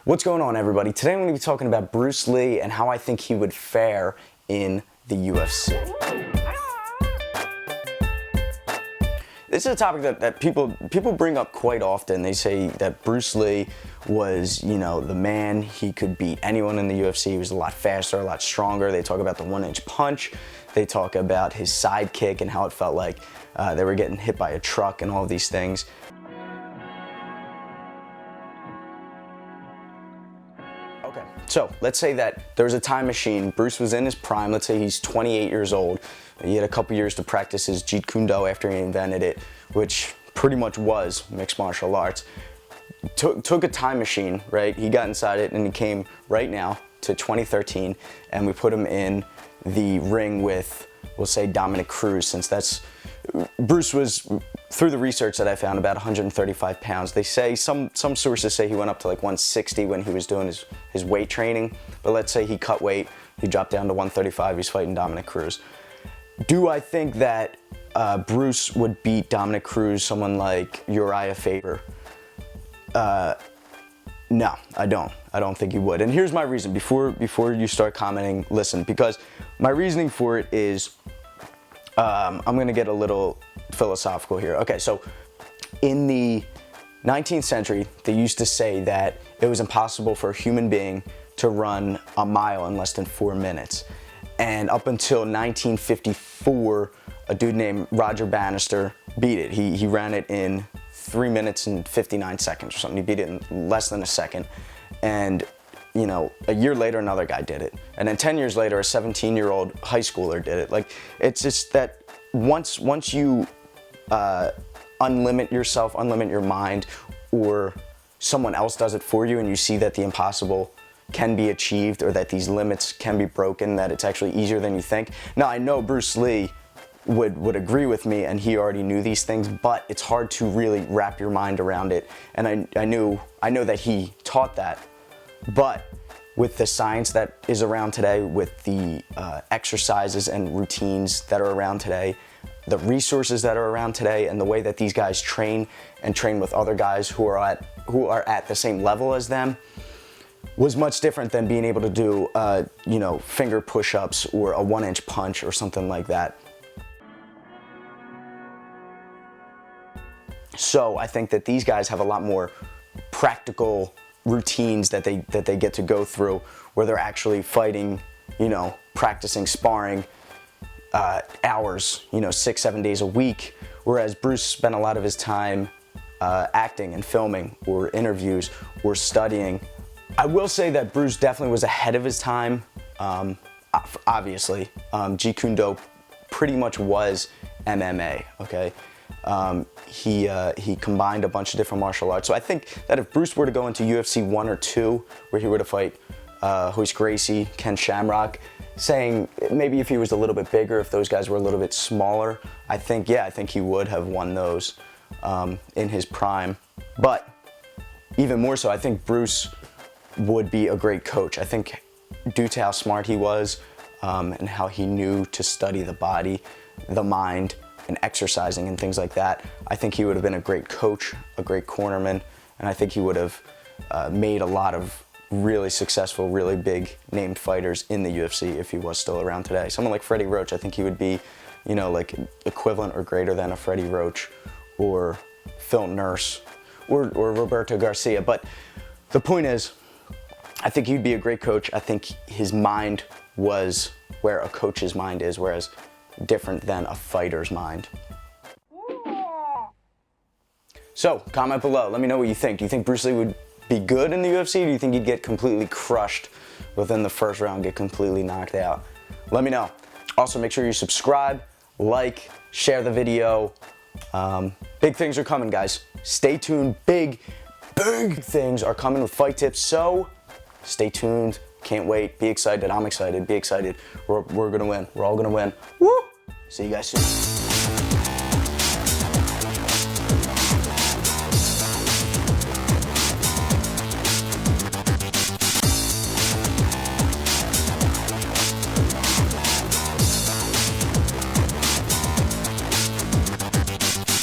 What's going on, everybody? Today I'm going to be talking about Bruce Lee and how I think he would fare in the UFC. This is a topic that people bring up quite often. They say that Bruce Lee was, the man. He could beat anyone in the UFC. He was a lot faster, a lot stronger. They talk about the one-inch punch. They talk about his sidekick and how it felt like they were getting hit by a truck and all of these things. Okay, so let's say that there was a time machine. Bruce was in his prime. Let's say he's 28 years old. He had a couple years to practice his Jeet Kune Do after he invented it, which pretty much was mixed martial arts. Took a time machine, right? He got inside it and he came right now to 2013, and we put him in the ring with, we'll say, Dominic Cruz, since Bruce was, through the research that I found, about 135 pounds. They say, some sources say he went up to like 160 when he was doing his weight training, but let's say he cut weight, he dropped down to 135, he's fighting Dominic Cruz. Do I think that Bruce would beat Dominic Cruz, someone like Uriah Faber? No, I don't. I don't think he would. And here's my reason. Before you start commenting, listen, because my reasoning for it is, I'm going to get a little philosophical here. Okay, so in the 19th century, they used to say that it was impossible for a human being to run a mile in less than 4 minutes. And up until 1954, a dude named Roger Bannister beat it. He ran it in 3 minutes and 59 seconds or something. He beat it in less than a second. And, a year later, another guy did it. And then 10 years later, a 17-year-old high schooler did it. Like, it's just that once you unlimit yourself, unlimit your mind, or someone else does it for you and you see that the impossible can be achieved, or that these limits can be broken, that it's actually easier than you think. Now, I know Bruce Lee would agree with me, and he already knew these things, but it's hard to really wrap your mind around it. And I know that he taught that, but with the science that is around today, with the exercises and routines that are around today, the resources that are around today, and the way that these guys train with other guys who are at the same level as them, was much different than being able to do, finger push-ups or a one-inch punch or something like that. So I think that these guys have a lot more practical routines that they get to go through, where they're actually fighting, practicing, sparring, hours, 6-7 days a week, whereas Bruce spent a lot of his time acting and filming, or interviews, or studying. I will say that Bruce definitely was ahead of his time, obviously. Jeet Kune Do pretty much was MMA, okay? He combined a bunch of different martial arts. So I think that if Bruce were to go into UFC 1 or 2, where he were to fight Royce Gracie, Ken Shamrock, saying maybe if he was a little bit bigger, if those guys were a little bit smaller, I think he would have won those in his prime. But even more so, I think Bruce would be a great coach. I think due to how smart he was, and how he knew to study the body, the mind, and exercising and things like that, I think he would have been a great coach, a great cornerman, and I think he would have made a lot of really successful, really big named fighters in the UFC if he was still around today. Someone like Freddie Roach, I think he would be, like equivalent or greater than a Freddie Roach, or Phil Nurse, or Roberto Garcia. But the point is, I think he'd be a great coach. I think his mind was where a coach's mind is, whereas different than a fighter's mind. So, comment below. Let me know what you think. Do you think Bruce Lee would be good in the UFC? Or do you think he'd get completely crushed within the first round, get completely knocked out? Let me know. Also, make sure you subscribe, like, share the video. Big things are coming, guys. Stay tuned. Big things are coming with fight tips. So, stay tuned. Can't wait. Be excited. I'm excited. Be excited. We're gonna win. We're all gonna win. Woo! See you guys soon.